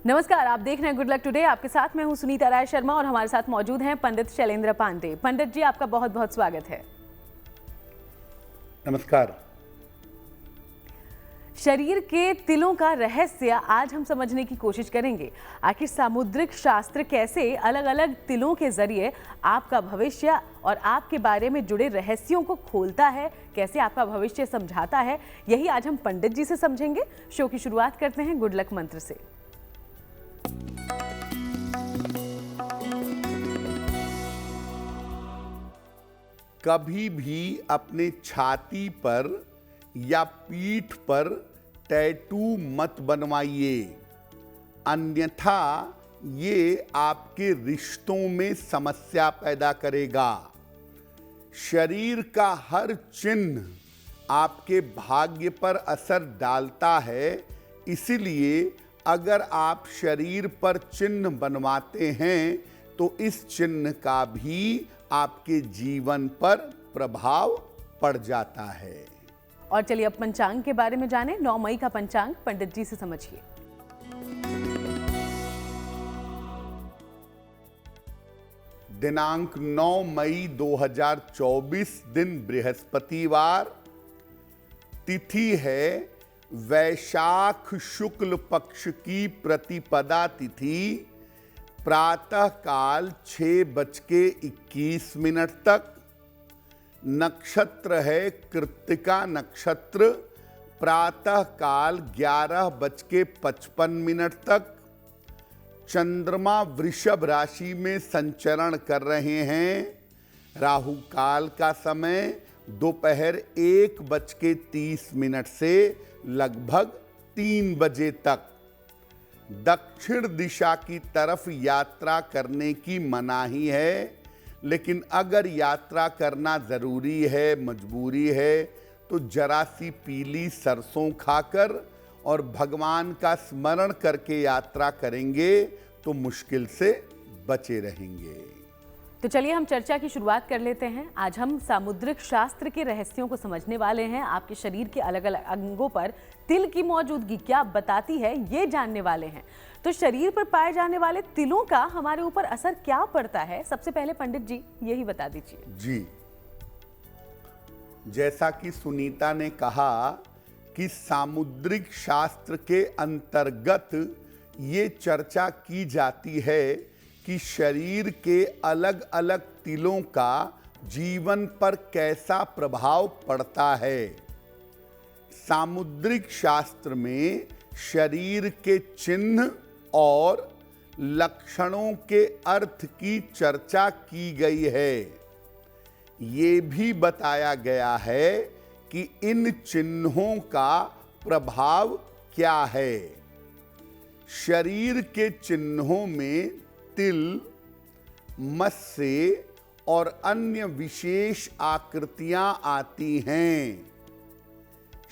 नमस्कार, आप देख रहे हैं गुड लक टुडे। आपके साथ मैं हूं सुनीता राय शर्मा और हमारे साथ मौजूद हैं पंडित शैलेंद्र पांडे। पंडित जी, आपका बहुत बहुत स्वागत है। नमस्कार। शरीर के तिलों का रहस्य आज हम समझने की कोशिश करेंगे। आखिर सामुद्रिक शास्त्र कैसे अलग अलग तिलों के जरिए आपका भविष्य और आपके बारे में जुड़े रहस्यों को खोलता है, कैसे आपका भविष्य समझाता है, यही आज हम पंडित जी से समझेंगे। शो की शुरुआत करते हैं गुड लक मंत्र से। कभी भी अपने छाती पर या पीठ पर टैटू मत बनवाइए, अन्यथा ये आपके रिश्तों में समस्या पैदा करेगा। शरीर का हर चिन्ह आपके भाग्य पर असर डालता है, इसलिए अगर आप शरीर पर चिन्ह बनवाते हैं तो इस चिन्ह का भी आपके जीवन पर प्रभाव पड़ जाता है। और चलिए अब पंचांग के बारे में जानें। 9 मई का पंचांग पंडित जी से समझिए। दिनांक 9 मई 2024, दिन बृहस्पतिवार, तिथि है वैशाख शुक्ल पक्ष की प्रतिपदा तिथि, प्रातः काल 6:21 तक। नक्षत्र है कृत्तिका नक्षत्र, प्रातः काल 11:55 तक। चंद्रमा वृषभ राशि में संचरण कर रहे हैं। राहु काल का समय दोपहर 1:30 से लगभग 3 बजे तक। दक्षिण दिशा की तरफ यात्रा करने की मनाही है, लेकिन अगर यात्रा करना जरूरी है, मजबूरी है, तो जरा सी पीली सरसों खाकर और भगवान का स्मरण करके यात्रा करेंगे तो मुश्किल से बचे रहेंगे। तो चलिए हम चर्चा की शुरुआत कर लेते हैं। आज हम सामुद्रिक शास्त्र के रहस्यों को समझने वाले हैं। आपके शरीर के अलग अलग अंगों पर तिल की मौजूदगी क्या बताती है, ये जानने वाले हैं। तो शरीर पर पाए जाने वाले तिलों का हमारे ऊपर असर क्या पड़ता है, सबसे पहले पंडित जी यही बता दीजिए। जी, जैसा कि सुनीता ने कहा कि सामुद्रिक शास्त्र के अंतर्गत ये चर्चा की जाती है कि शरीर के अलग अलग तिलों का जीवन पर कैसा प्रभाव पड़ता है। सामुद्रिक शास्त्र में शरीर के चिन्ह और लक्षणों के अर्थ की चर्चा की गई है। ये भी बताया गया है कि इन चिन्हों का प्रभाव क्या है। शरीर के चिन्हों में तिल, मत्स्य और अन्य विशेष आकृतियां आती हैं।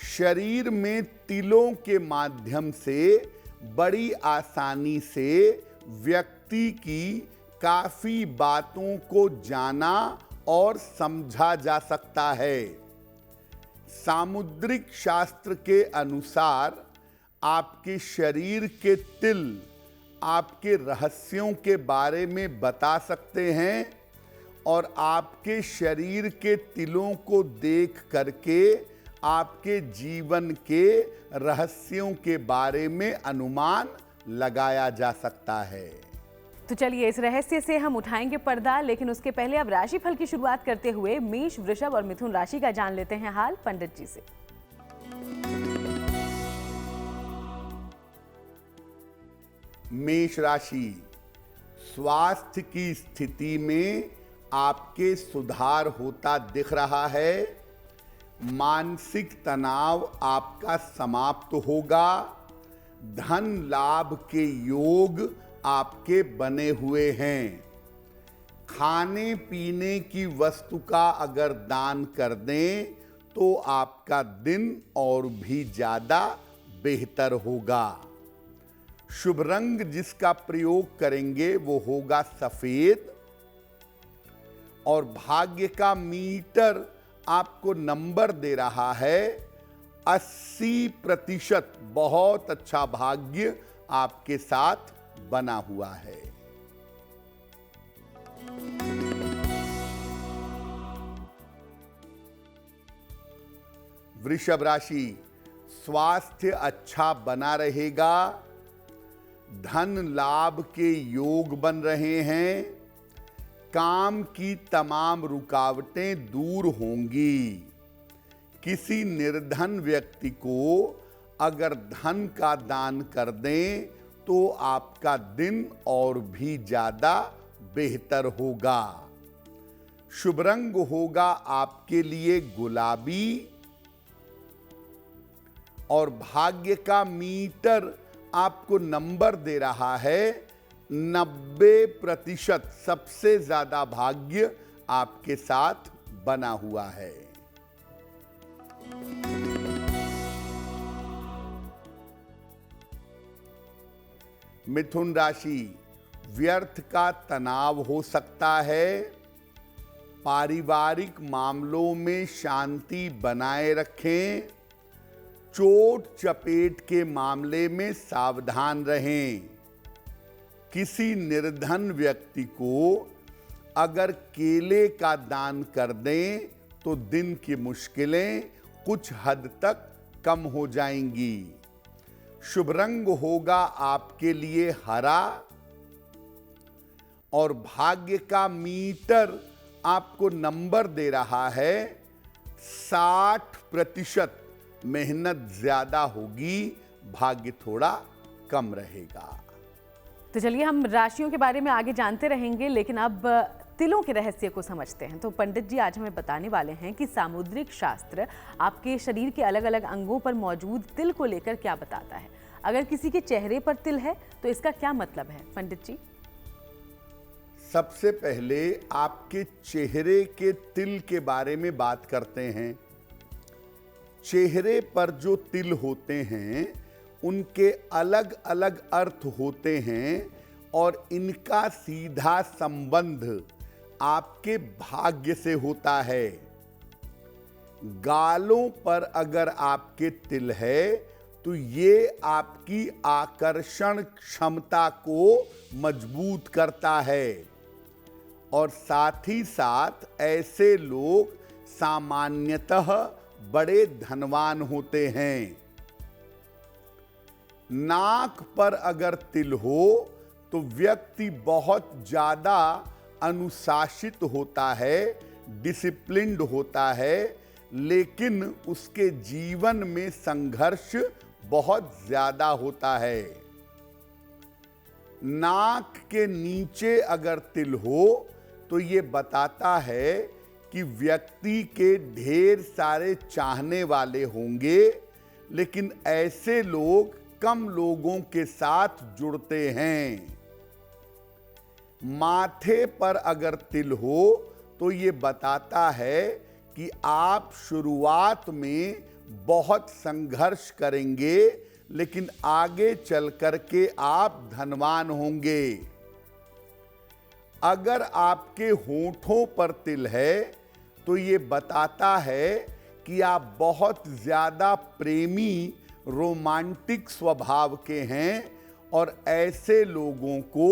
शरीर में तिलों के माध्यम से बड़ी आसानी से व्यक्ति की काफी बातों को जाना और समझा जा सकता है। सामुद्रिक शास्त्र के अनुसार आपके शरीर के तिल आपके रहस्यों के बारे में बता सकते हैं और आपके शरीर के तिलों को देख करके आपके जीवन के रहस्यों के बारे में अनुमान लगाया जा सकता है। तो चलिए इस रहस्य से हम उठाएंगे पर्दा, लेकिन उसके पहले अब राशिफल की शुरुआत करते हुए मेष, वृषभ और मिथुन राशि का जान लेते हैं हाल पंडित जी से। मेष राशि, स्वास्थ्य की स्थिति में आपके सुधार होता दिख रहा है। मानसिक तनाव आपका समाप्त होगा। धन लाभ के योग आपके बने हुए हैं। खाने पीने की वस्तु का अगर दान कर दें तो आपका दिन और भी ज्यादा बेहतर होगा। शुभ रंग जिसका प्रयोग करेंगे वो होगा सफेद और भाग्य का मीटर आपको नंबर दे रहा है 80%। बहुत अच्छा भाग्य आपके साथ बना हुआ है। वृषभ राशि, स्वास्थ्य अच्छा बना रहेगा, धन लाभ के योग बन रहे हैं, काम की तमाम रुकावटें दूर होंगी। किसी निर्धन व्यक्ति को अगर धन का दान कर दें तो आपका दिन और भी ज्यादा बेहतर होगा। शुभ रंग होगा आपके लिए गुलाबी और भाग्य का मीटर आपको नंबर दे रहा है 90%। सबसे ज्यादा भाग्य आपके साथ बना हुआ है। मिथुन राशि, व्यर्थ का तनाव हो सकता है, पारिवारिक मामलों में शांति बनाए रखें, चोट चपेट के मामले में सावधान रहें। किसी निर्धन व्यक्ति को अगर केले का दान कर दें तो दिन की मुश्किलें कुछ हद तक कम हो जाएंगी। शुभ रंग होगा आपके लिए हरा और भाग्य का मीटर आपको नंबर दे रहा है 60%। मेहनत ज्यादा होगी, भाग्य थोड़ा कम रहेगा। तो चलिए हम राशियों के बारे में आगे जानते रहेंगे, लेकिन अब तिलों के रहस्य को समझते हैं। तो पंडित जी आज हमें बताने वाले हैं कि सामुद्रिक शास्त्र आपके शरीर के अलग अलग अंगों पर मौजूद तिल को लेकर क्या बताता है। अगर किसी के चेहरे पर तिल है तो इसका क्या मतलब है पंडित जी? सबसे पहले आपके चेहरे के तिल के बारे में बात करते हैं। चेहरे पर जो तिल होते हैं उनके अलग अलग अर्थ होते हैं और इनका सीधा संबंध आपके भाग्य से होता है। गालों पर अगर आपके तिल है तो ये आपकी आकर्षण क्षमता को मजबूत करता है और साथ ही साथ ऐसे लोग सामान्यतः बड़े धनवान होते हैं। नाक पर अगर तिल हो तो व्यक्ति बहुत ज्यादा अनुशासित होता है, डिसिप्लिन्ड होता है, लेकिन उसके जीवन में संघर्ष बहुत ज्यादा होता है। नाक के नीचे अगर तिल हो तो ये बताता है कि व्यक्ति के ढेर सारे चाहने वाले होंगे, लेकिन ऐसे लोग कम लोगों के साथ जुड़ते हैं। माथे पर अगर तिल हो तो ये बताता है कि आप शुरुआत में बहुत संघर्ष करेंगे, लेकिन आगे चल करके आप धनवान होंगे। अगर आपके होठों पर तिल है तो ये बताता है कि आप बहुत ज्यादा प्रेमी, रोमांटिक स्वभाव के हैं और ऐसे लोगों को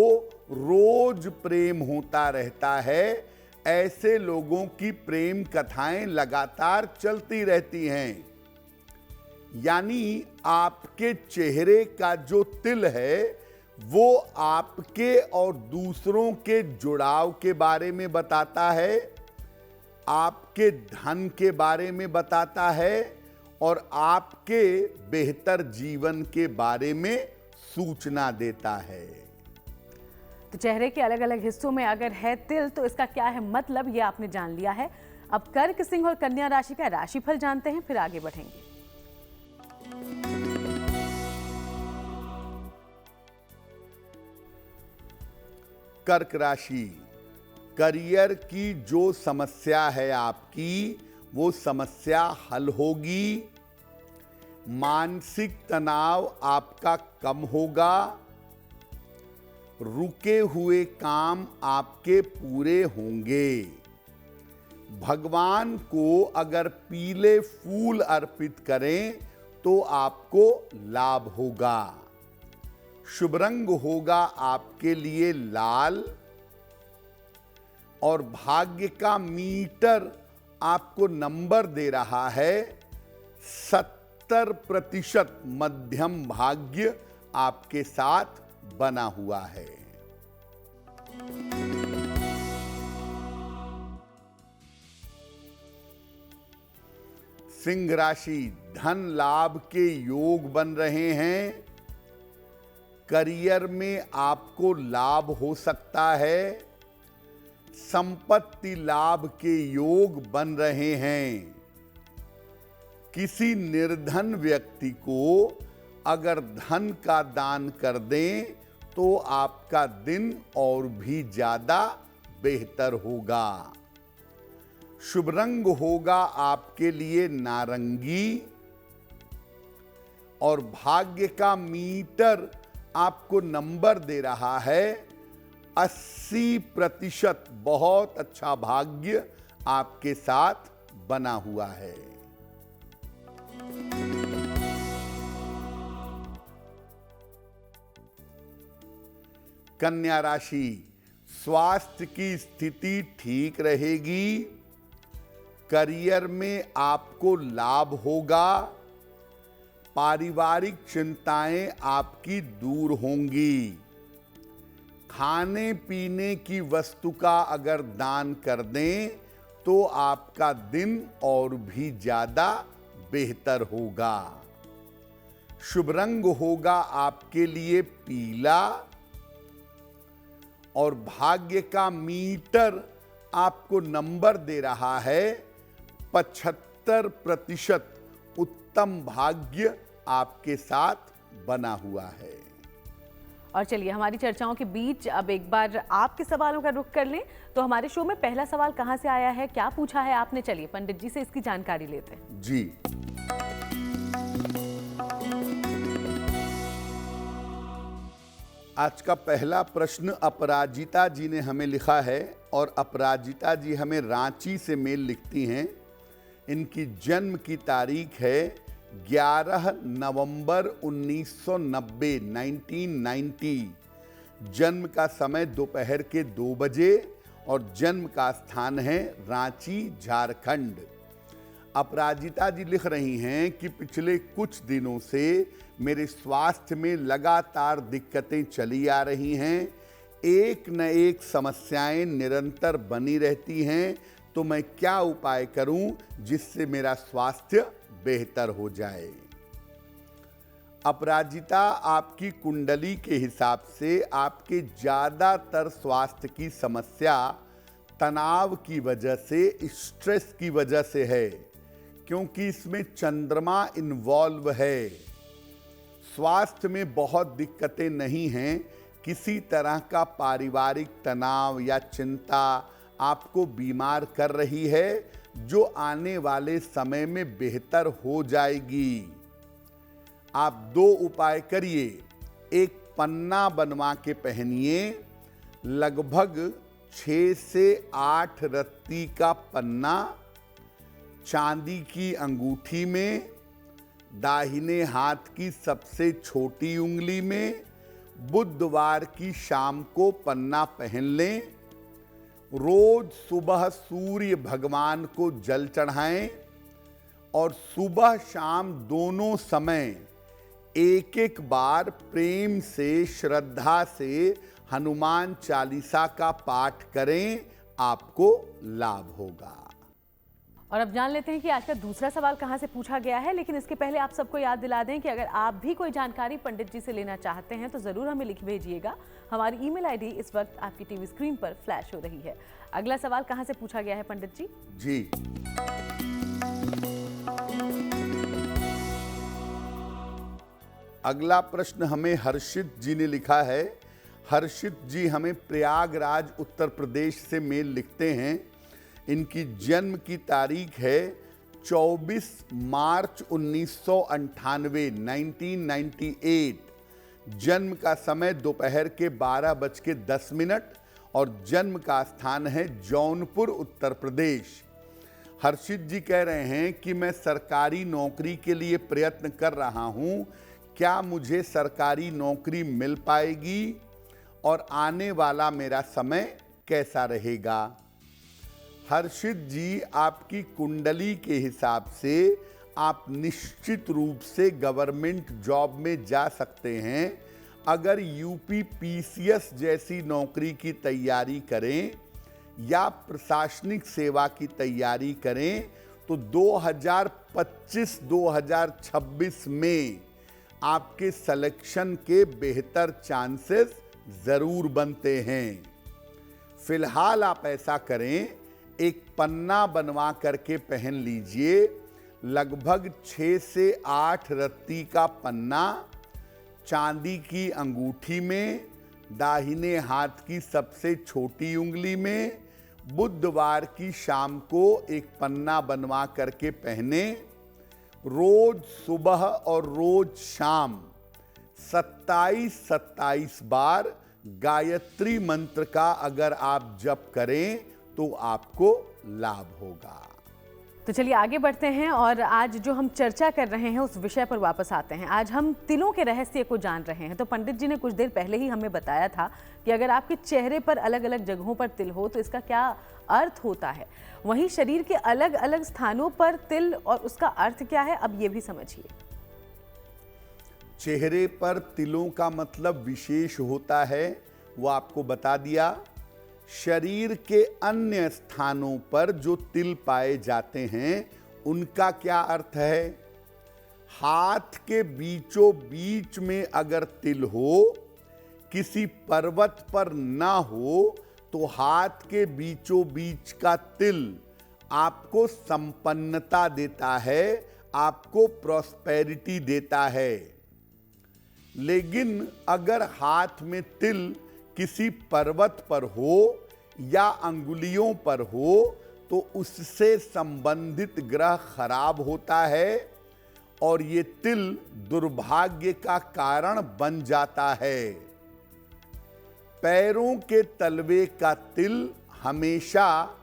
रोज प्रेम होता रहता है। ऐसे लोगों की प्रेम कथाएं लगातार चलती रहती हैं। यानी आपके चेहरे का जो तिल है वो आपके और दूसरों के जुड़ाव के बारे में बताता है, आपके धन के बारे में बताता है और आपके बेहतर जीवन के बारे में सूचना देता है। तो चेहरे के अलग अलग हिस्सों में अगर है तिल तो इसका क्या है मतलब, ये आपने जान लिया है। अब कर्क, सिंह और कन्या राशि का राशिफल जानते हैं, फिर आगे बढ़ेंगे। कर्क राशि, करियर की जो समस्या है आपकी, वो समस्या हल होगी। मानसिक तनाव आपका कम होगा। रुके हुए काम आपके पूरे होंगे। भगवान को अगर पीले फूल अर्पित करें तो आपको लाभ होगा। शुभ रंग होगा आपके लिए लाल और भाग्य का मीटर आपको नंबर दे रहा है 70% मध्यम भाग्य आपके साथ बना हुआ है। सिंह राशि, धन लाभ के योग बन रहे हैं। करियर में आपको लाभ हो सकता है। संपत्ति लाभ के योग बन रहे हैं। किसी निर्धन व्यक्ति को अगर धन का दान कर दें तो आपका दिन और भी ज्यादा बेहतर होगा। शुभ रंग होगा आपके लिए नारंगी और भाग्य का मीटर आपको नंबर दे रहा है 80%। बहुत अच्छा भाग्य आपके साथ बना हुआ है। कन्या राशि, स्वास्थ्य की स्थिति ठीक रहेगी। करियर में आपको लाभ होगा। पारिवारिक चिंताएं आपकी दूर होंगी। खाने पीने की वस्तु का अगर दान कर दें तो आपका दिन और भी ज्यादा बेहतर होगा। शुभ रंग होगा आपके लिए पीला और भाग्य का मीटर आपको नंबर दे रहा है 75%। उत्तम भाग्य आपके साथ बना हुआ है। और चलिए, हमारी चर्चाओं के बीच अब एक बार आपके सवालों का रुख कर लें। तो हमारे शो में पहला सवाल कहां से आया है, क्या पूछा है आपने? चलिए पंडित जी से इसकी जानकारी लेते हैं। जी, आज का पहला प्रश्न अपराजिता जी ने हमें लिखा है और अपराजिता जी हमें रांची से मेल लिखती हैं। इनकी जन्म की तारीख है 11 नवंबर 1990, 1990। जन्म का समय दोपहर के 2 बजे और जन्म का स्थान है रांची, झारखंड। अपराजिता जी लिख रही हैं कि पिछले कुछ दिनों से मेरे स्वास्थ्य में लगातार दिक्कतें चली आ रही हैं। एक न एक समस्याएं निरंतर बनी रहती हैं, तो मैं क्या उपाय करूं जिससे मेरा स्वास्थ्य बेहतर हो जाए। अपराजिता, आपकी कुंडली के हिसाब से आपके ज्यादातर स्वास्थ्य की समस्या तनाव की वजह से, स्ट्रेस की वजह से है, क्योंकि इसमें चंद्रमा इन्वॉल्व है। स्वास्थ्य में बहुत दिक्कतें नहीं हैं। किसी तरह का पारिवारिक तनाव या चिंता आपको बीमार कर रही है, जो आने वाले समय में बेहतर हो जाएगी। आप 2 उपाय करिए। एक पन्ना बनवा के पहनिए, लगभग 6 से 8 रत्ती का पन्ना चांदी की अंगूठी में, दाहिने हाथ की सबसे छोटी उंगली में। बुधवार की शाम को पन्ना पहन लें। रोज सुबह सूर्य भगवान को जल चढ़ाएं और सुबह शाम दोनों समय एक एक बार प्रेम से, श्रद्धा से हनुमान चालीसा का पाठ करें, आपको लाभ होगा। और अब जान लेते हैं कि आज का दूसरा सवाल कहां से पूछा गया है। लेकिन इसके पहले आप सबको याद दिला दें कि अगर आप भी कोई जानकारी पंडित जी से लेना चाहते हैं तो जरूर हमें लिख भेजिएगा। हमारी ईमेल आईडी इस वक्त आपकी टीवी स्क्रीन पर फ्लैश हो रही है। अगला सवाल कहां से पूछा गया है पंडित जी? जी, अगला प्रश्न हमें हर्षित जी ने लिखा है। हर्षित जी हमें प्रयागराज उत्तर प्रदेश से मेल लिखते हैं। इनकी जन्म की तारीख है 24 मार्च 1998, 1998। जन्म का समय दोपहर के 12:10 और जन्म का स्थान है जौनपुर, उत्तर प्रदेश। हर्षित जी कह रहे हैं कि मैं सरकारी नौकरी के लिए प्रयत्न कर रहा हूं, क्या मुझे सरकारी नौकरी मिल पाएगी और आने वाला मेरा समय कैसा रहेगा। हर्षित जी, आपकी कुंडली के हिसाब से आप निश्चित रूप से गवर्नमेंट जॉब में जा सकते हैं। अगर यूपीपीसीएस जैसी नौकरी की तैयारी करें या प्रशासनिक सेवा की तैयारी करें तो 2025-2026 में आपके सिलेक्शन के बेहतर चांसेस जरूर बनते हैं। फिलहाल आप ऐसा करें, एक पन्ना बनवा करके पहन लीजिए। लगभग 6 से 8 रत्ती का पन्ना चांदी की अंगूठी में, दाहिने हाथ की सबसे छोटी उंगली में, बुधवार की शाम को एक पन्ना बनवा करके पहने। रोज सुबह और रोज शाम 27-27 बार गायत्री मंत्र का अगर आप जप करें तो आपको लाभ होगा। तो चलिए आगे बढ़ते हैं और आज जो हम चर्चा कर रहे हैं उस विषय पर वापस आते हैं। आज हम तिलों के रहस्य को जान रहे हैं। तो पंडित जी ने कुछ देर पहले ही हमें बताया था कि अगर आपके चेहरे पर अलग अलग जगहों पर तिल हो तो इसका क्या अर्थ होता है। वहीं शरीर के अलग अलग स्थानों पर तिल और उसका अर्थ क्या है, अब ये भी समझिए। चेहरे पर तिलों का मतलब विशेष होता है, वो आपको बता दिया। शरीर के अन्य स्थानों पर जो तिल पाए जाते हैं उनका क्या अर्थ है। हाथ के बीचों बीच में अगर तिल हो, किसी पर्वत पर ना हो, तो हाथ के बीचों बीच का तिल आपको संपन्नता देता है, आपको प्रॉस्पेरिटी देता है। लेकिन अगर हाथ में तिल किसी पर्वत पर हो या अंगुलियों पर हो तो उससे संबंधित ग्रह खराब होता है और ये तिल दुर्भाग्य का कारण बन जाता है। पैरों के तलवे का तिल हमेशा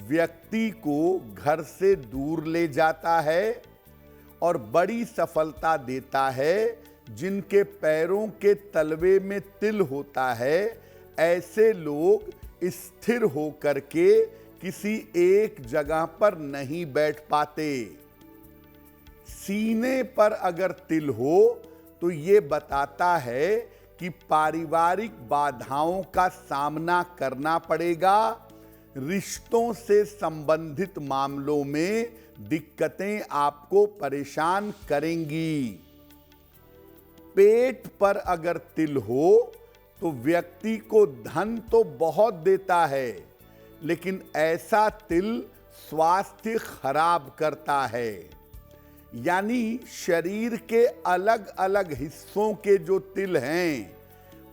व्यक्ति को घर से दूर ले जाता है और बड़ी सफलता देता है। जिनके पैरों के तलवे में तिल होता है, ऐसे लोग स्थिर होकर के किसी एक जगह पर नहीं बैठ पाते। सीने पर अगर तिल हो तो ये बताता है कि पारिवारिक बाधाओं का सामना करना पड़ेगा। रिश्तों से संबंधित मामलों में दिक्कतें आपको परेशान करेंगी। पेट पर अगर तिल हो तो व्यक्ति को धन तो बहुत देता है, लेकिन ऐसा तिल स्वास्थ्य खराब करता है। यानी शरीर के अलग अलग हिस्सों के जो तिल हैं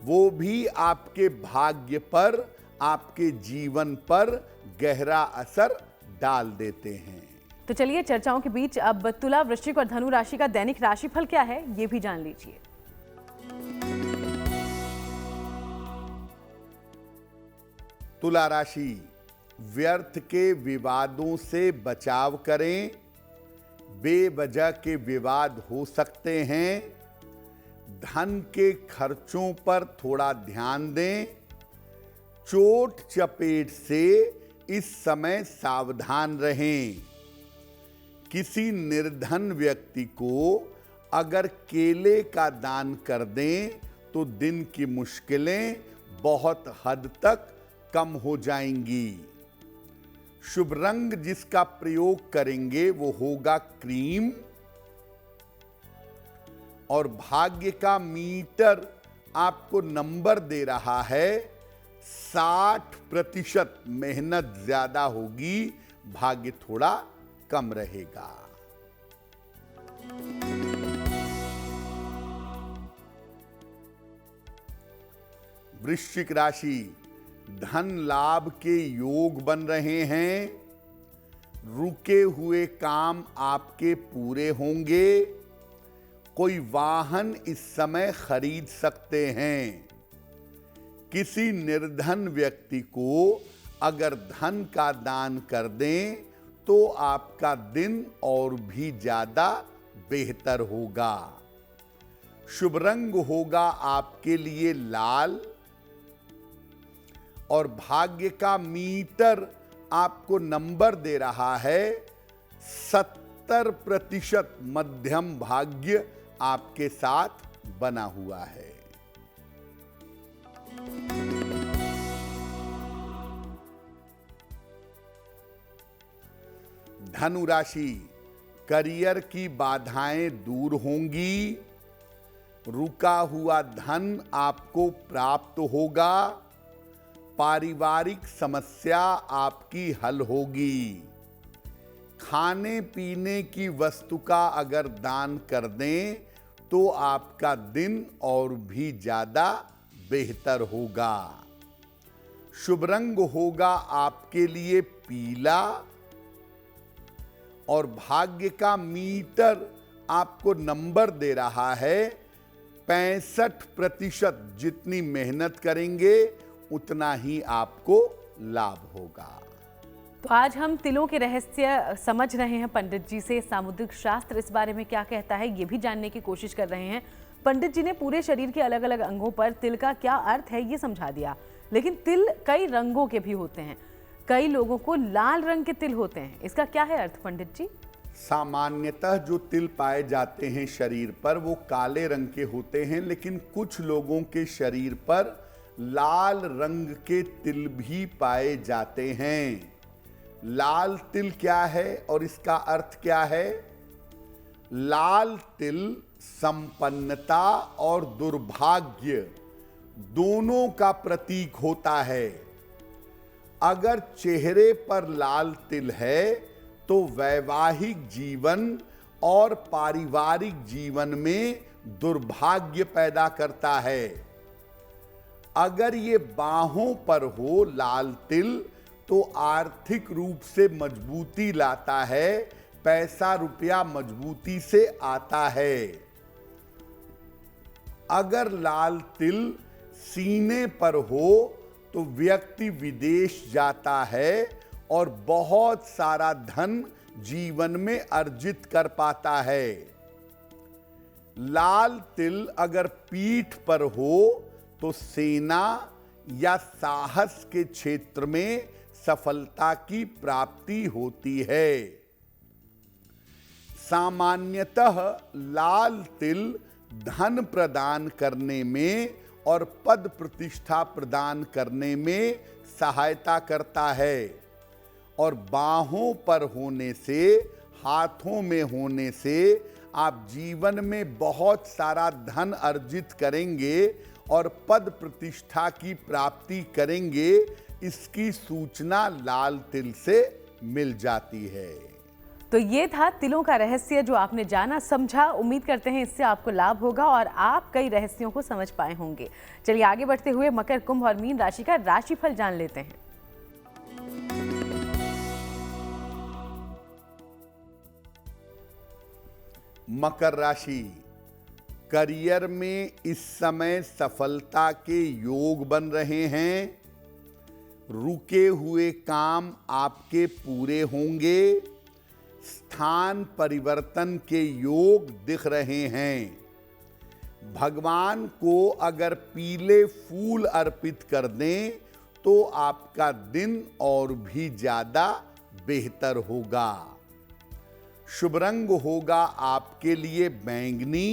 वो भी आपके भाग्य पर, आपके जीवन पर गहरा असर डाल देते हैं। तो चलिए चर्चाओं के बीच अब तुला, वृश्चिक और धनु राशि का दैनिक राशिफल क्या है ये भी जान लीजिए। तुला राशि, व्यर्थ के विवादों से बचाव करें। बेवजह के विवाद हो सकते हैं। धन के खर्चों पर थोड़ा ध्यान दें। चोट चपेट से इस समय सावधान रहें। किसी निर्धन व्यक्ति को अगर केले का दान कर दें तो दिन की मुश्किलें बहुत हद तक कम हो जाएंगी। शुभ रंग जिसका प्रयोग करेंगे वो होगा क्रीम। और भाग्य का मीटर आपको नंबर दे रहा है 60%। मेहनत ज्यादा होगी, भाग्य थोड़ा कम रहेगा। वृश्चिक राशि, धन लाभ के योग बन रहे हैं। रुके हुए काम आपके पूरे होंगे। कोई वाहन इस समय खरीद सकते हैं। किसी निर्धन व्यक्ति को अगर धन का दान कर दें तो आपका दिन और भी ज्यादा बेहतर होगा। शुभ रंग होगा आपके लिए लाल और भाग्य का मीटर आपको नंबर दे रहा है 70% मध्यम भाग्य आपके साथ बना हुआ है। धनु राशि, करियर की बाधाएं दूर होंगी, रुका हुआ धन आपको प्राप्त होगा, पारिवारिक समस्या आपकी हल होगी। खाने पीने की वस्तु का अगर दान कर दें तो आपका दिन और भी ज्यादा बेहतर होगा। शुभ रंग होगा आपके लिए पीला और भाग्य का मीटर आपको नंबर दे रहा है 65%। जितनी मेहनत करेंगे उतना ही आपको लाभ होगा। तो आज हम तिलों के रहस्य समझ रहे हैं पंडित जी से। सामुद्रिक शास्त्र इस बारे में क्या कहता है ये भी जानने की कोशिश कर रहे हैं। पंडित जी ने पूरे शरीर के अलग अलग अंगों पर तिल का क्या अर्थ है ये समझा दिया, लेकिन तिल कई रंगों के भी होते हैं। कई लोगों को लाल रंग के तिल होते हैं, इसका क्या है अर्थ पंडित जी? सामान्यतः जो तिल पाए जाते हैं शरीर पर वो काले रंग के होते हैं, लेकिन कुछ लोगों के शरीर पर लाल रंग के तिल भी पाए जाते हैं। लाल तिल क्या है और इसका अर्थ क्या है? लाल तिल संपन्नता और दुर्भाग्य दोनों का प्रतीक होता है। अगर चेहरे पर लाल तिल है तो वैवाहिक जीवन और पारिवारिक जीवन में दुर्भाग्य पैदा करता है। अगर ये बाहों पर हो लाल तिल तो आर्थिक रूप से मजबूती लाता है, पैसा रुपया मजबूती से आता है। अगर लाल तिल सीने पर हो तो व्यक्ति विदेश जाता है और बहुत सारा धन जीवन में अर्जित कर पाता है। लाल तिल अगर पीठ पर हो तो सेना या साहस के क्षेत्र में सफलता की प्राप्ति होती है। सामान्यतः लाल तिल धन प्रदान करने में और पद प्रतिष्ठा प्रदान करने में सहायता करता है और बाहों पर होने से, हाथों में होने से आप जीवन में बहुत सारा धन अर्जित करेंगे और पद प्रतिष्ठा की प्राप्ति करेंगे। इसकी सूचना लाल तिल से मिल जाती है। तो ये था तिलों का रहस्य जो आपने जाना समझा। उम्मीद करते हैं इससे आपको लाभ होगा और आप कई रहस्यों को समझ पाए होंगे। चलिए आगे बढ़ते हुए मकर, कुंभ और मीन राशि का राशिफल जान लेते हैं। मकर राशि, करियर में इस समय सफलता के योग बन रहे हैं। रुके हुए काम आपके पूरे होंगे। स्थान परिवर्तन के योग दिख रहे हैं। भगवान को अगर पीले फूल अर्पित कर दें तो आपका दिन और भी ज्यादा बेहतर होगा। शुभ रंग होगा आपके लिए बैंगनी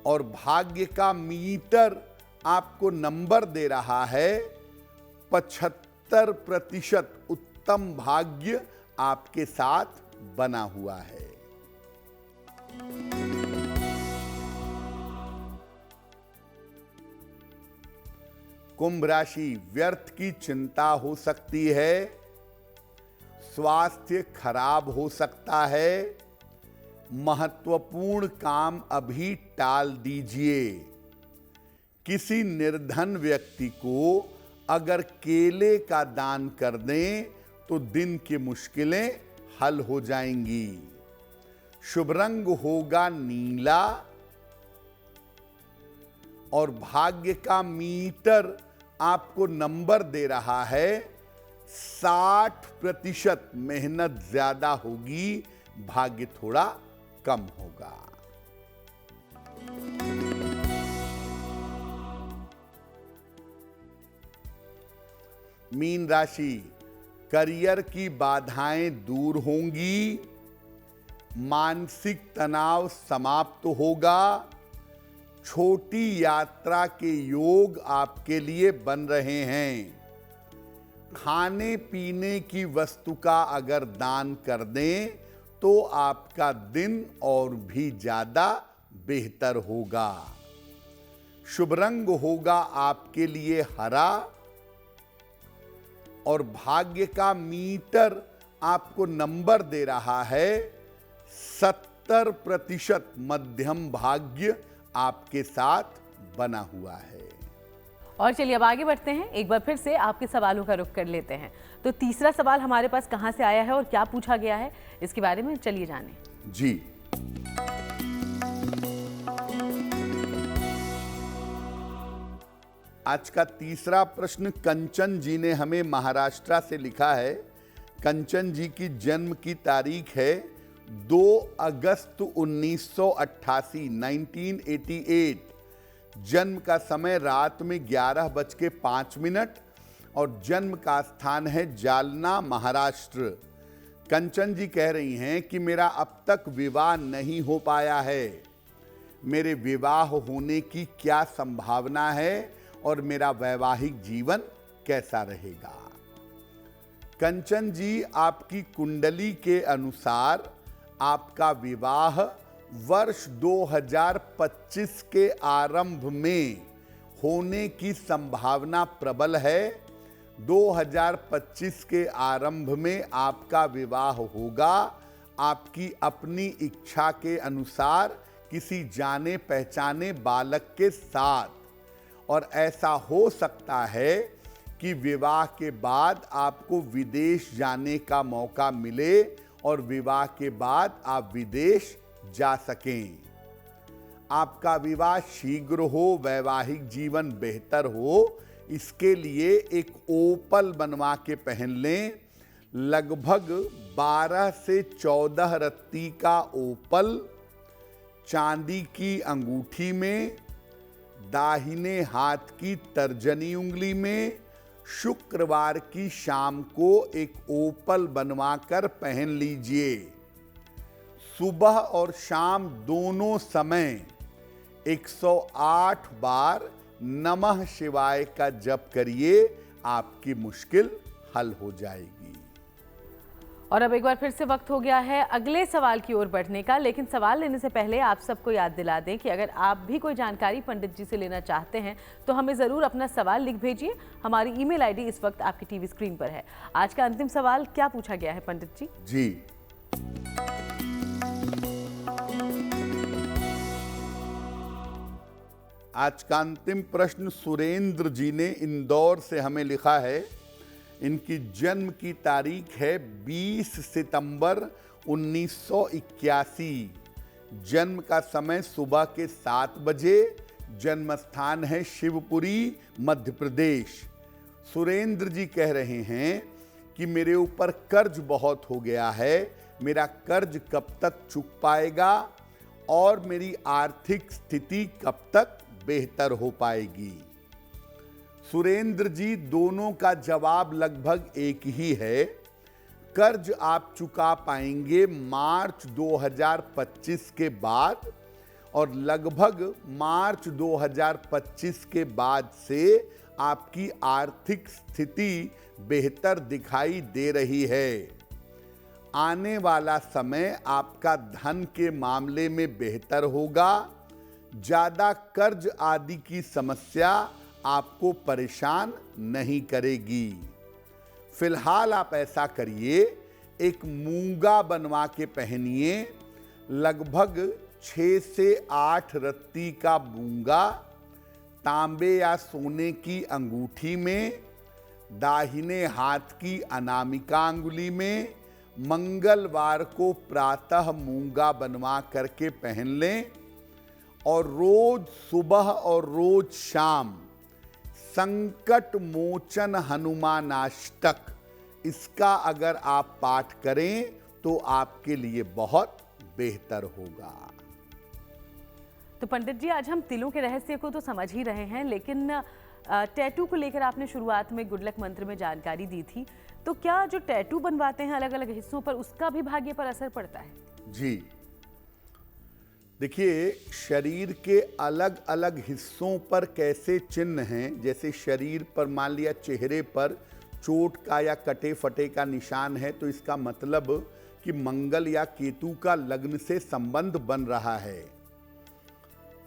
और भाग्य का मीटर आपको नंबर दे रहा है 75%। उत्तम भाग्य आपके साथ बना हुआ है। कुंभ राशि, व्यर्थ की चिंता हो सकती है। स्वास्थ्य खराब हो सकता है। महत्वपूर्ण काम अभी टाल दीजिए। किसी निर्धन व्यक्ति को अगर केले का दान कर दें तो दिन की मुश्किलें हल हो जाएंगी। शुभ रंग होगा नीला और भाग्य का मीटर आपको नंबर दे रहा है 60%। मेहनत ज्यादा होगी, भाग्य थोड़ा कम होगा। मीन राशि, करियर की बाधाएं दूर होंगी, मानसिक तनाव समाप्त होगा, छोटी यात्रा के योग आपके लिए बन रहे हैं। खाने पीने की वस्तु का अगर दान कर दें तो आपका दिन और भी ज्यादा बेहतर होगा। शुभ रंग होगा आपके लिए हरा और भाग्य का मीटर आपको नंबर दे रहा है 70% मध्यम भाग्य आपके साथ बना हुआ है। और चलिए अब आगे बढ़ते हैं, एक बार फिर से आपके सवालों का रुख कर लेते हैं। तो तीसरा सवाल हमारे पास कहां से आया है और क्या पूछा गया है, इसके बारे में चलिए जानें। जी, आज का तीसरा प्रश्न कंचन जी ने हमें महाराष्ट्र से लिखा है। कंचन जी की जन्म की तारीख है 2 अगस्त 1988, 1988। जन्म का समय रात में 11:05 और जन्म का स्थान है जालना, महाराष्ट्र। कंचन जी कह रही हैं कि मेरा अब तक विवाह नहीं हो पाया है, मेरे विवाह होने की क्या संभावना है और मेरा वैवाहिक जीवन कैसा रहेगा। कंचन जी, आपकी कुंडली के अनुसार आपका विवाह वर्ष 2025 के आरंभ में होने की संभावना प्रबल है। 2025 के आरंभ में आपका विवाह होगा आपकी अपनी इच्छा के अनुसार किसी जाने पहचाने बालक के साथ, और ऐसा हो सकता है कि विवाह के बाद आपको विदेश जाने का मौका मिले और विवाह के बाद आप विदेश जा सकें। आपका विवाह शीघ्र हो, वैवाहिक जीवन बेहतर हो, इसके लिए एक ओपल बनवा के पहन लें। लगभग 12 से 14 रत्ती का ओपल चांदी की अंगूठी में, दाहिने हाथ की तर्जनी उंगली में, शुक्रवार की शाम को एक ओपल बनवाकर पहन लीजिए। सुबह और शाम दोनों समय 108 बार नमः शिवाय का जप करिए, आपकी मुश्किल हल हो जाएगी। और अब एक बार फिर से वक्त हो गया है अगले सवाल की ओर बढ़ने का, लेकिन सवाल लेने से पहले आप सबको याद दिला दें कि अगर आप भी कोई जानकारी पंडित जी से लेना चाहते हैं तो हमें ज़रूर अपना सवाल लिख भेजिए। हमारी ईमेल आईडी इस वक्त आपकी टीवी स्क्रीन पर है। आज का अंतिम सवाल क्या पूछा गया है पंडित जी? जी, आज का अंतिम प्रश्न सुरेंद्र जी ने इंदौर से हमें लिखा है। इनकी जन्म की तारीख है 20 सितंबर 1981। जन्म का समय सुबह के 7 बजे। जन्म स्थान है शिवपुरी, मध्य प्रदेश। सुरेंद्र जी कह रहे हैं कि मेरे ऊपर कर्ज बहुत हो गया है, मेरा कर्ज कब तक चुक पाएगा और मेरी आर्थिक स्थिति कब तक बेहतर हो पाएगी। सुरेंद्र जी, दोनों का जवाब लगभग एक ही है। कर्ज आप चुका पाएंगे मार्च 2025 के बाद, और लगभग मार्च 2025 के बाद से आपकी आर्थिक स्थिति बेहतर दिखाई दे रही है। आने वाला समय आपका धन के मामले में बेहतर होगा। ज्यादा कर्ज आदि की समस्या आपको परेशान नहीं करेगी। फिलहाल आप ऐसा करिए, एक मूंगा बनवा के पहनिए। लगभग 6 से 8 रत्ती का मूंगा तांबे या सोने की अंगूठी में, दाहिने हाथ की अनामिका अंगुली में, मंगलवार को प्रातः मूंगा बनवा करके पहन लें और रोज सुबह और रोज शाम संकट मोचन हनुमानाष्टक, इसका अगर आप पाठ करें तो आपके लिए बहुत बेहतर होगा। तो पंडित जी, आज हम तिलों के रहस्य को तो समझ ही रहे हैं, लेकिन टैटू को लेकर आपने शुरुआत में गुड लक मंत्र में जानकारी दी थी, तो क्या जो टैटू बनवाते हैं अलग अलग हिस्सों पर, उसका भी भाग्य पर असर पड़ता है? जी देखिए, शरीर के अलग अलग हिस्सों पर कैसे चिन्ह हैं, जैसे शरीर पर मान लिया चेहरे पर चोट का या कटे फटे का निशान है, तो इसका मतलब कि मंगल या केतु का लग्न से संबंध बन रहा है।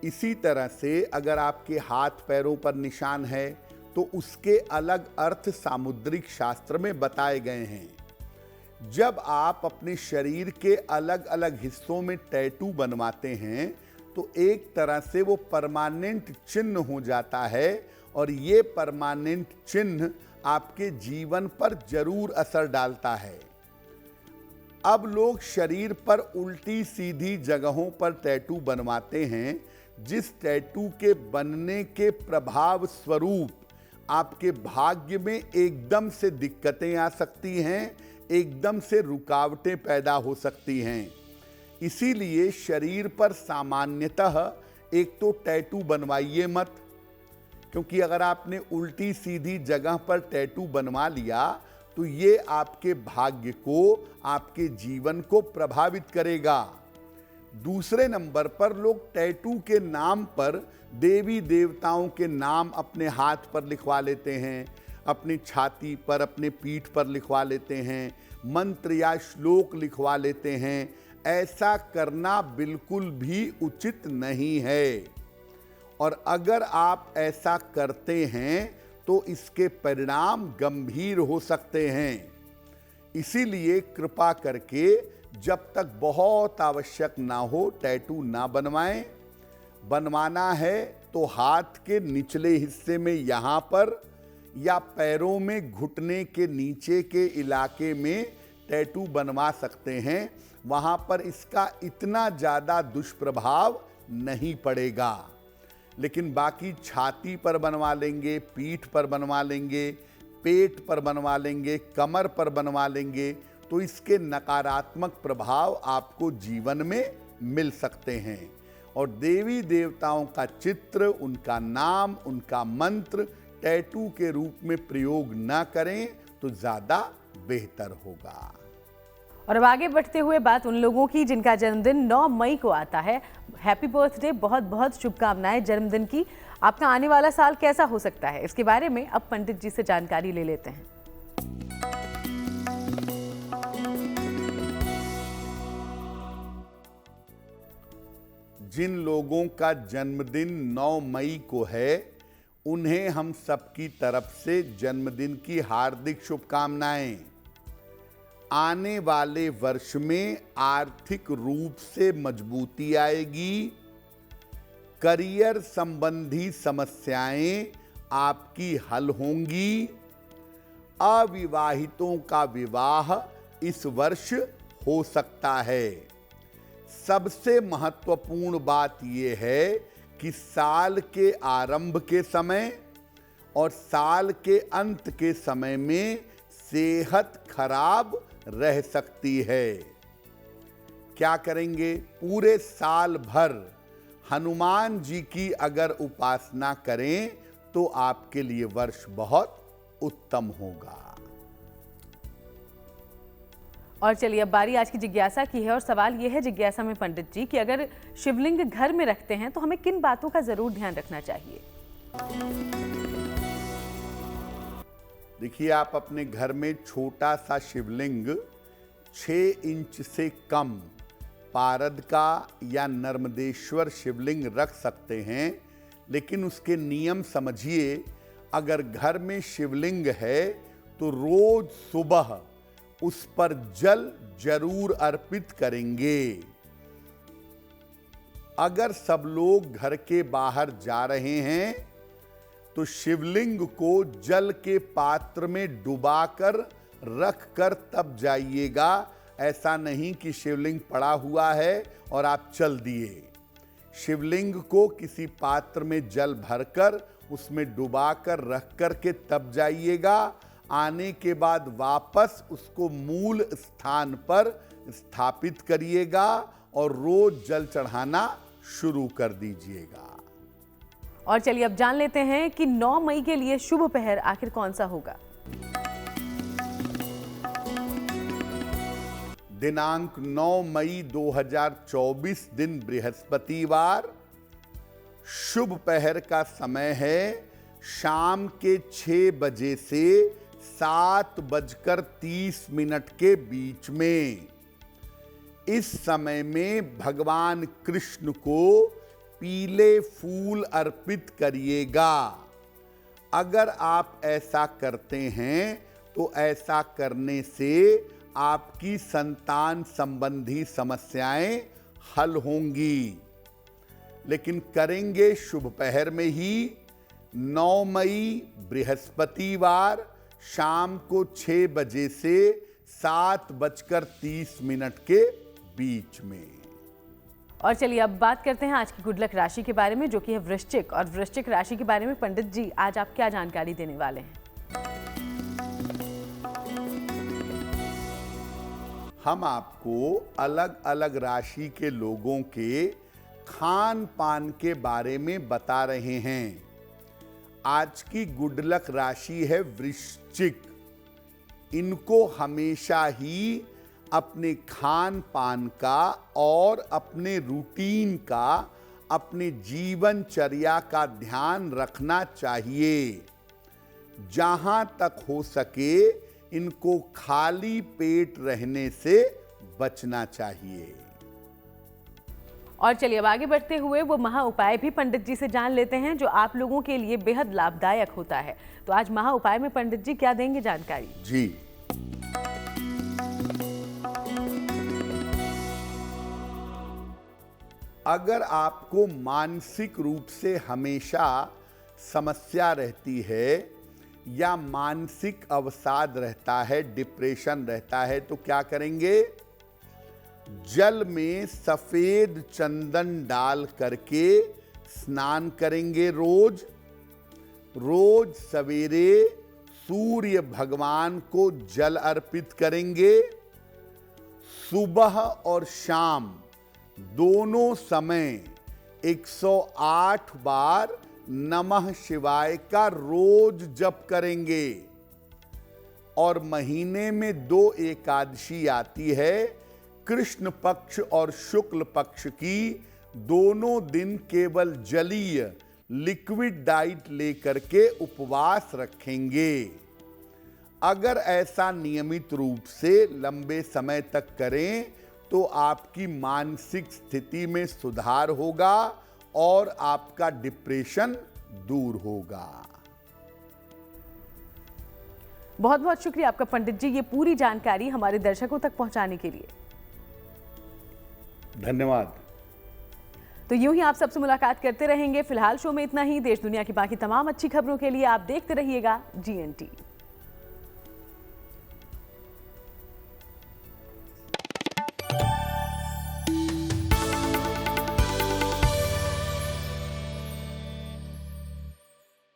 इसी तरह से अगर आपके हाथ पैरों पर निशान है तो उसके अलग अर्थ सामुद्रिक शास्त्र में बताए गए हैं। जब आप अपने शरीर के अलग अलग हिस्सों में टैटू बनवाते हैं तो एक तरह से वो परमानेंट चिन्ह हो जाता है, और ये परमानेंट चिन्ह आपके जीवन पर जरूर असर डालता है। अब लोग शरीर पर उल्टी सीधी जगहों पर टैटू बनवाते हैं, जिस टैटू के बनने के प्रभाव स्वरूप आपके भाग्य में एकदम से दिक्कतें आ सकती हैं, एकदम से रुकावटें पैदा हो सकती हैं। इसीलिए शरीर पर सामान्यतः एक तो टैटू बनवाइए मत, क्योंकि अगर आपने उल्टी सीधी जगह पर टैटू बनवा लिया तो ये आपके भाग्य को, आपके जीवन को प्रभावित करेगा। दूसरे नंबर पर लोग टैटू के नाम पर देवी देवताओं के नाम अपने हाथ पर लिखवा लेते हैं, अपनी छाती पर, अपने पीठ पर लिखवा लेते हैं, मंत्र या श्लोक लिखवा लेते हैं। ऐसा करना बिल्कुल भी उचित नहीं है, और अगर आप ऐसा करते हैं तो इसके परिणाम गंभीर हो सकते हैं। इसीलिए कृपा करके जब तक बहुत आवश्यक ना हो टैटू ना बनवाएं। बनवाना है तो हाथ के निचले हिस्से में यहाँ पर, या पैरों में घुटने के नीचे के इलाके में टैटू बनवा सकते हैं। वहाँ पर इसका इतना ज़्यादा दुष्प्रभाव नहीं पड़ेगा, लेकिन बाकी छाती पर बनवा लेंगे, पीठ पर बनवा लेंगे, पेट पर बनवा लेंगे, कमर पर बनवा लेंगे, तो इसके नकारात्मक प्रभाव आपको जीवन में मिल सकते हैं। और देवी देवताओं का चित्र, उनका नाम, उनका मंत्र टैटू के रूप में प्रयोग ना करें तो ज़्यादा बेहतर होगा। और अब आगे बढ़ते हुए बात उन लोगों की जिनका जन्मदिन 9 मई को आता है। हैप्पी बर्थडे, बहुत बहुत शुभकामनाएं जन्मदिन की। आपका आने वाला साल कैसा हो सकता है, इसके बारे में अब पंडित जी से जानकारी ले लेते हैं। जिन लोगों का जन्मदिन 9 मई को है, उन्हें हम सबकी तरफ से जन्मदिन की हार्दिक शुभकामनाएं। आने वाले वर्ष में आर्थिक रूप से मजबूती आएगी। करियर संबंधी समस्याएं आपकी हल होंगी। अविवाहितों का विवाह इस वर्ष हो सकता है। सबसे महत्वपूर्ण बात यह है कि साल के आरंभ के समय और साल के अंत के समय में सेहत खराब रह सकती है। क्या करेंगे? पूरे साल भर हनुमान जी की अगर उपासना करें तो आपके लिए वर्ष बहुत उत्तम होगा। और चलिए अब बारी आज की जिज्ञासा की है, और सवाल यह है जिज्ञासा में पंडित जी कि अगर शिवलिंग घर में रखते हैं तो हमें किन बातों का जरूर ध्यान रखना चाहिए? देखिए, आप अपने घर में छोटा सा शिवलिंग 6 इंच से कम पारद का या नर्मदेश्वर शिवलिंग रख सकते हैं, लेकिन उसके नियम समझिए। अगर घर में शिवलिंग है तो रोज सुबह उस पर जल जरूर अर्पित करेंगे। अगर सब लोग घर के बाहर जा रहे हैं तो शिवलिंग को जल के पात्र में डुबाकर रखकर तब जाइएगा। ऐसा नहीं कि शिवलिंग पड़ा हुआ है और आप चल दिए। शिवलिंग को किसी पात्र में जल भरकर उसमें डुबाकर रख कर के तब जाइएगा। आने के बाद वापस उसको मूल स्थान पर स्थापित करिएगा और रोज जल चढ़ाना शुरू कर दीजिएगा। और चलिए अब जान लेते हैं कि 9 मई के लिए शुभ पहर आखिर कौन सा होगा। दिनांक 9 मई 2024 दिन बृहस्पतिवार। शुभ पहर का समय है शाम के 6 बजे से 7:30 के बीच में। इस समय में भगवान कृष्ण को पीले फूल अर्पित करिएगा। अगर आप ऐसा करते हैं तो ऐसा करने से आपकी संतान संबंधी समस्याएं हल होंगी। लेकिन करेंगे शुभ पहर में ही 9 मई बृहस्पतिवार शाम को 6 बजे से 7:30 के बीच में। और चलिए अब बात करते हैं आज की गुड लक राशि के बारे में, जो कि है वृश्चिक। और वृश्चिक राशि के बारे में पंडित जी आज आप क्या जानकारी देने वाले हैं? हम आपको अलग अलग राशि के लोगों के खान पान के बारे में बता रहे हैं। आज की गुड लक राशि है वृश्चिक। इनको हमेशा ही अपने खान पान का और अपने रूटीन का, अपने जीवनचर्या का ध्यान रखना चाहिए। जहां तक हो सके इनको खाली पेट रहने से बचना चाहिए। और चलिए अब आगे बढ़ते हुए वो महा उपाय भी पंडित जी से जान लेते हैं, जो आप लोगों के लिए बेहद लाभदायक होता है। तो आज महा उपाय में पंडित जी क्या देंगे जानकारी? जी, अगर आपको मानसिक रूप से हमेशा समस्या रहती है या मानसिक अवसाद रहता है, डिप्रेशन रहता है, तो क्या करेंगे? जल में सफेद चंदन डाल करके स्नान करेंगे। रोज सवेरे सूर्य भगवान को जल अर्पित करेंगे। सुबह और शाम दोनों समय 108 बार नमः शिवाय का रोज जप करेंगे। और महीने में 2 एकादशी आती है, कृष्ण पक्ष और शुक्ल पक्ष की। दोनों दिन केवल जलीय लिक्विड डाइट लेकर के उपवास रखेंगे। अगर ऐसा नियमित रूप से लंबे समय तक करें तो आपकी मानसिक स्थिति में सुधार होगा और आपका डिप्रेशन दूर होगा। बहुत बहुत शुक्रिया आपका पंडित जी, ये पूरी जानकारी हमारे दर्शकों तक पहुंचाने के लिए। धन्यवाद। तो यूं ही आप सबसे मुलाकात करते रहेंगे। फिलहाल शो में इतना ही। देश दुनिया की बाकी तमाम अच्छी खबरों के लिए आप देखते रहिएगा GNT।